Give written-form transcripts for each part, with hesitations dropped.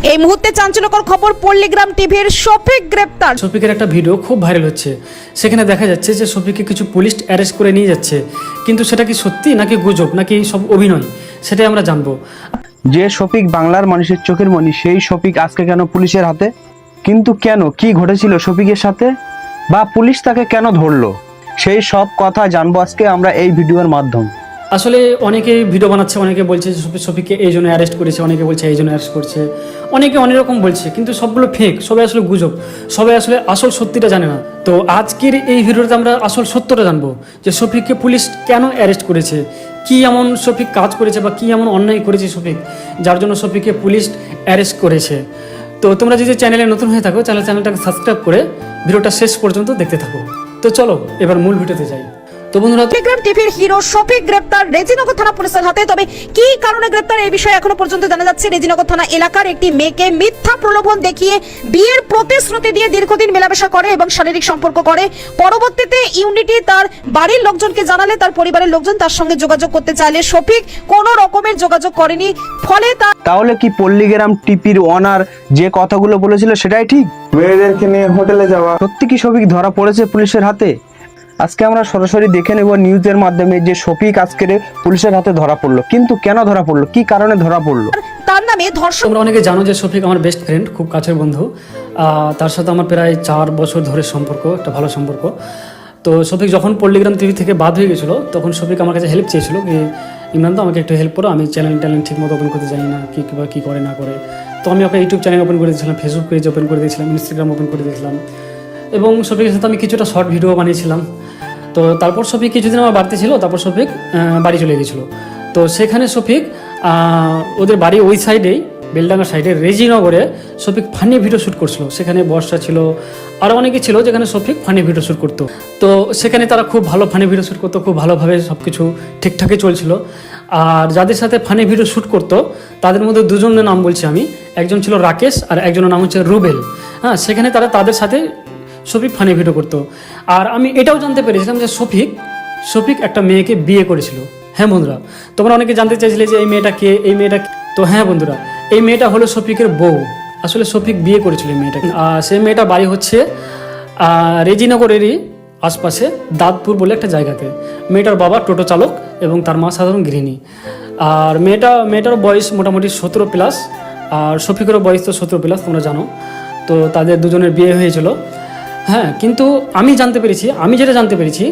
এই মুহূর্তে চাঞ্চল্যকর খবর, পল্লীগ্রাম টিভির শফিক গ্রেপ্তার। শফিকের একটা ভিডিও খুব ভাইরাল হচ্ছে। সেখানে দেখা যাচ্ছে যে শফিককে কিছু পুলিশ অ্যারেস্ট করে নিয়ে যাচ্ছে, কিন্তু সেটা কি সত্যি নাকি গুজব নাকি সব অভিনয়, সেটাই আমরা জানবো। যে শফিক বাংলার মানুষের চোখের মণি, সেই শফিক আজকে কেন পুলিশের হাতে? কিন্তু কেন, কি ঘটেছিল শফিকের সাথে, বা পুলিশ তাকে কেন ধরলো, সেই সব কথা জানবো আজকে আমরা এই ভিডিওর মাধ্যমে। আসলে অনেকে ভিডিও বানাচ্ছে, অনেকে বলছে যে শফিককে এই জন্য অ্যারেস্ট করেছে, অনেকে বলছে এই জন্য অ্যারেস্ট করছে, অনেকে অনেক রকম বলছে, কিন্তু সবগুলো ফেক, সবাই আসলে গুজব, সবাই আসলে আসল সত্যিটা জানে না। তো আজকের এই ভিডিওতে আমরা আসল সত্যটা জানবো যে শফিককে পুলিশ কেন অ্যারেস্ট করেছে, কি এমন শফিক কাজ করেছে বা কি এমন অন্যায় করেছে শফিক যার জন্য শফিককে পুলিশ অ্যারেস্ট করেছে। তো তোমরা যদি চ্যানেলে নতুন হয়ে থাকো চ্যানেলটাকে সাবস্ক্রাইব করে ভিডিওটা শেষ পর্যন্ত দেখতে থাকো। তো চলো এবার মূল ভিডিওতে যাই। তো বন্ধুরা, পল্লীগ্রাম টিভির হিরো শফিক গ্রেপ্তার রেজিনগর থানা পুলিশের হাতে। তবে কি কারণে গ্রেপ্তার এই বিষয়ে এখনো পর্যন্ত জানা যাচ্ছে। রেজিনগর থানা এলাকার একটি মেয়েকে মিথ্যা প্রলোভন দেখিয়ে বিয়ের প্রতিশ্রুতি দিয়ে দীর্ঘদিন মেলামেশা করে এবং শারীরিক সম্পর্ক করে। পরবর্তীতে ইউনিটি তার বাড়ির লোকজনকে জানালে তার পরিবারের লোকজন তার সঙ্গে যোগাযোগ করতে চাইলে শফিক কোনো রকমের যোগাযোগ করেনি। ফলে তাহলে কি পল্লীগ্রাম টিপির ওনার যে কথাগুলো বলেছিল সেটাই ঠিক? মেয়েদেরকে নিয়ে হোটেলে যাওয়া, সত্যি কি শফিক ধরা পড়েছে পুলিশের হাতে? আজকে আমরা সরাসরি দেখে নেব নিউজের মাধ্যমে যে শফিক আজকের পুলিশের হাতে ধরা পড়লো। কিন্তু কেন ধরা পড়লো, কি কারণে ধরা পড়লো? তার নামে ধর্ষণ। তোমরা অনেকে জানো যে শফিক আমার বেস্ট ফ্রেন্ড, খুব কাছের বন্ধু। তার সাথে আমার প্রায় 4 বছর ধরে সম্পর্ক, একটা ভালো সম্পর্ক। তো শফিক যখন পল্লীগ্রাম টিভি থেকে বাদ হয়ে গেছিলো তখন শফিক আমার কাছে হেল্প চেয়েছিল যে ইমরান তো আমাকে একটু হেল্প করো, আমি চ্যানেল ঠিক মতো ওপেন করতে জানি না, কী করে না করে। তো আমি ওকে ইউটিউব চ্যানেল ওপেন করে দিয়েছিলাম, ফেসবুক পেজ ওপেন করে দিয়েছিলাম, ইনস্টাগ্রাম ওপেন করে দিয়েছিলাম, এবং শফিকের সাথে আমি কিছুটা শর্ট ভিডিও বানিয়েছিলাম। তো তারপর শফিক কিছুদিন আমার বাড়িতে ছিল, তারপর শফিক বাড়ি চলে গেছিলো। তো সেখানে শফিক ওদের বাড়ি ওই সাইডেই, বেলডাঙ্গা সাইডে রেজিনগরে শফিক ফানি ভিডিও শ্যুট করছিল। সেখানে বর্ষা ছিল, আরও অনেকে ছিল যেখানে শফিক ফানি ভিডিও শ্যুট করতো। তো সেখানে তারা খুব ভালো ফানি ভিডিও শ্যুট করতো, খুব ভালোভাবে সব কিছু ঠিকঠাকই চলছিল। আর যাদের সাথে ফানি ভিডিও শ্যুট করতো তাদের মধ্যে দুজনের নাম বলছি আমি, একজন ছিল রাকেশ আর একজনের নাম হচ্ছে রুবেল। হ্যাঁ, সেখানে তাদের সাথে শফিক ফানি ভিডিও করতো। আর আমি এটাও জানতে পেরেছিলাম যে শফিক একটা মেয়েকে বিয়ে করেছিল। হ্যাঁ বন্ধুরা, তোমরা অনেকে জানতে চাইছিলে যে এই মেয়েটা কে, এই মেয়েটা। তো হ্যাঁ বন্ধুরা, এই মেয়েটা হলো শফিকের বউ। আসলে শফিক বিয়ে করেছিল এই মেয়েটাকে। সেই মেয়েটা বাড়ি হচ্ছে রেজিনগরেরই আশপাশে দাঁতপুর বলে একটা জায়গাতে। মেয়েটার বাবা টোটো চালক এবং তার মা সাধারণ গৃহিণী। আর মেয়েটার বয়স মোটামুটি 17+, আর শফিকেরও বয়স তো 17+, তোমরা জানো। তো তাদের দুজনের বিয়ে হয়েছিল। হ্যাঁ, কিন্তু আমি যেটা জানতে পেরেছি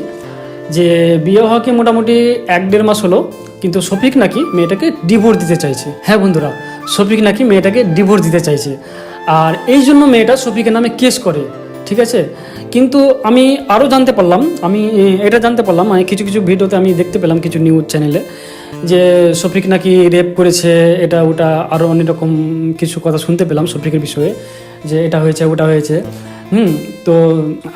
যে বিয়ে হওয়াকে মোটামুটি 1-1.5 মাস হলো, কিন্তু শফিক নাকি মেয়েটাকে ডিভোর্স দিতে চাইছে। হ্যাঁ বন্ধুরা, শফিক নাকি মেয়েটাকে ডিভোর্স দিতে চাইছে, আর এই জন্য মেয়েটা শফিকের নামে কেস করে, ঠিক আছে। কিন্তু আমি আরও জানতে পারলাম, মানে কিছু ভিডিওতে আমি দেখতে পেলাম, কিছু নিউজ চ্যানেলে, যে শফিক নাকি রেপ করেছে, এটা ওটা আরও অনেক রকম কিছু কথা শুনতে পেলাম শফিকের বিষয়ে, যে এটা হয়েছে ওটা হয়েছে। তো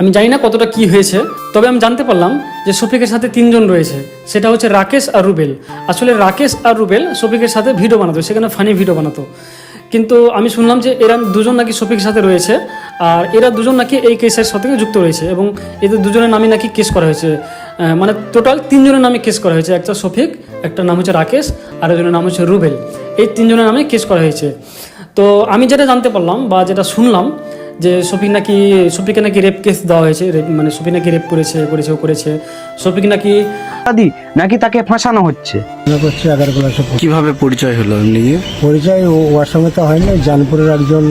আমি জানি না কতটা কি হয়েছে, তবে আমি জানতে পারলাম যে শফিকের সাথে 3 জন রয়েছে, সেটা হচ্ছে রাকেশ আর রুবেল। আসলে রাকেশ আর রুবেল শফিকের সাথে ভিডিও বানাতো, সেখানে ফানি ভিডিও বানাতো। কিন্তু আমি শুনলাম যে এরা 2 জন নাকি শফিকের সাথে রয়েছে, আর এরা 2 জন নাকি এই কেসের সাথে যুক্ত রয়েছে, এবং এদের 2 জনের নামে নাকি কেস করা হয়েছে। মানে টোটাল 3 জনের নামে কেস করা হয়েছে। একটা শফিক, একটা নাম হচ্ছে রাকেশ, আর একজনের নাম হচ্ছে রুবেল। এই 3 জনের নামে কেস করা হয়েছে। তো আমি যেটা জানতে পারলাম বা যেটা শুনলাম যে শফিককে নাকি রেপ কেস দেওয়া হয়েছে, মানে শফিক নাকি রেপ করেছে শফিক নাকি তাকে ফাঁসানো হচ্ছে। কিভাবে পরিচয় হলো? এমনি পরিচয় ওর সঙ্গে তো হয়নি। জানপুরের একজন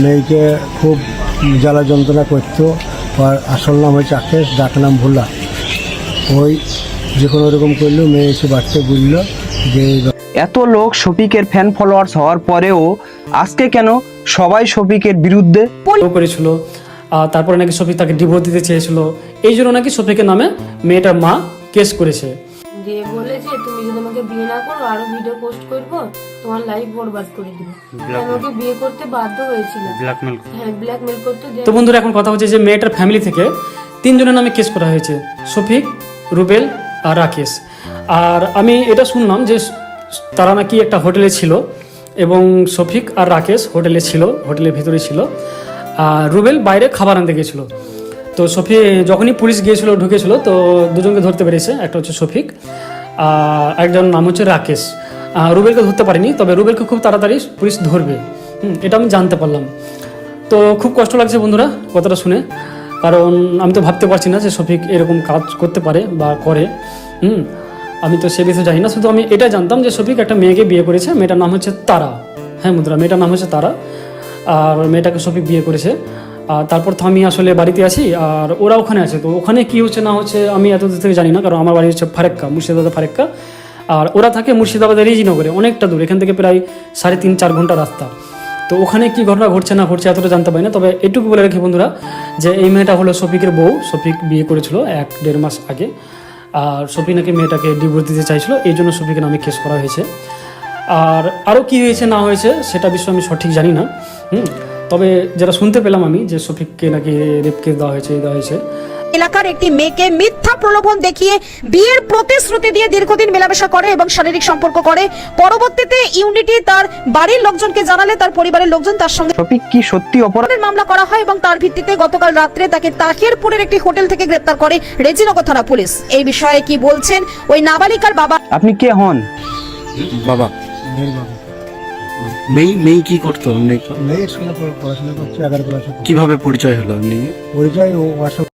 মেয়েকে খুব জ্বালা যন্ত্রণা করতো, ওর আসল নাম হচ্ছে আকেশ, ডাক নাম ভোলা। ওই যে কোনো রকম করলো, মেয়ে এসে বাড়তে বুঝলো যে এত লোক শফিকের ফ্যান ফলোয়ার্স হওয়ার পরেও আজকে কেন সবাই শফিকের বিরুদ্ধে করেছিল। তারপরে নাকি শফিক তাকে ডিভোর্স দিতে চেয়েছিল, এই জন্য নাকি শফিকের নামে মেয়েটার মা কেস করেছে। দিয়ে বলেছে তুমি যদি আমাকে বিয়ে না করো আরো ভিডিও পোস্ট করবো, তোমার লাইফ বরবাদ করে দিবে। আমাকে বিয়ে করতে বাধ্য হয়েছিল, ব্ল্যাকমেল করতে। তো বন্ধুরা, এখন কথা হচ্ছে যে মেয়েটার ফ্যামিলি থেকে 3 জনের নামে কেস করা হয়েছে, শফিক, রুবেল আর রাকেশ। আর আমি এটা শুনলাম যে তারা নাকি একটা হোটেলে ছিল, এবং শফিক আর রাকেশ হোটেলের ভিতরে ছিল, আর রুবেল বাইরে খাবার আনতে গেছিলো। তো যখনই পুলিশ ঢুকেছিল তো 2 জনকে ধরতে পেরেছে। একটা হচ্ছে শফিক, একজন নাম হচ্ছে রাকেশ। রুবেলকে ধরতে পারেনি, তবে রুবেলকে খুব তাড়াতাড়ি পুলিশ ধরবে। এটা আমি জানতে পারলাম। তো খুব কষ্ট লাগছে বন্ধুরা কথাটা শুনে, কারণ আমি তো ভাবতে পারছি না যে শফিক এরকম কাজ করতে পারে বা করে। আমি তো সে বিষয়ে জানি না, শুধু আমি এটা জানতাম যে শফিক একটা মেয়েকে বিয়ে করেছে, মেয়েটার নাম হচ্ছে তারা। হ্যাঁ বন্ধুরা, মেয়েটার নাম হচ্ছে তারা, আর মেয়েটাকে শফিক বিয়ে করেছে। আর তারপর তো আমি আসলে বাড়িতে আছি, আর ওরা ওখানে আছে। তো ওখানে কী হচ্ছে না হচ্ছে আমি এত দূর থেকে জানি না, কারণ আমার বাড়ি হচ্ছে ফারাক্কা, মুর্শিদাবাদ ফারাক্কা, আর ওরা থাকে মুর্শিদাবাদের রেজিনগরে, অনেকটা দূর, এখান থেকে প্রায় 3.5-4 ঘন্টা রাস্তা। তো ওখানে কি ঘটনা ঘটছে না ঘটছে এতটা জানতে পারি না। তবে এটুকু বলে রাখি বন্ধুরা যে এই মেয়েটা হলো শফিকের বউ। শফিক বিয়ে করেছিল 1-1.5 মাস আগে, আর শফিক নাকি মেয়েটাকে ডিভোর্স দিতে চাইছিল, এই জন্য শফিকের নামে কেস করা হয়েছে। আর আরও কী হয়েছে না হয়েছে সেটা বিষয়ে আমি সঠিক জানি না। তবে যেটা শুনতে পেলাম আমি যে শফিককে নাকি রেপ কেস দেওয়া হয়েছে। এলাকার একটি মেয়েকে মিথ্যা প্রলোভন দেখিয়ে বিয়ের প্রতিশ্রুতি দিয়ে দীর্ঘদিন মেলামেশা করে এবং শারীরিক সম্পর্ক করে। পরবর্তীতে ইউনিটি তার বাড়ির লোকজনকে জানালে তার পরিবারের লোকজন তার সঙ্গে শফিক কি সত্যি অপরাধ? অপরাধের মামলা করা হয় এবং তার ভিত্তিতে গতকাল রাত্রে তাকে তাহিরপুরের একটি হোটেল থেকে গ্রেপ্তার করে রেজিনগর থানা পুলিশ। এই বিষয়ে কি বলছেন ওই নাবালিকার বাবা? আপনি কে হন? বাবা। মেয়ের বাবা। মেয়ে কি করতো? মেয়ে স্কুলে পড়াশোনা করছে, 11 ক্লাসে। কিভাবে পরিচয় হলো এমনি? পরিচয় ও ওর সঙ্গে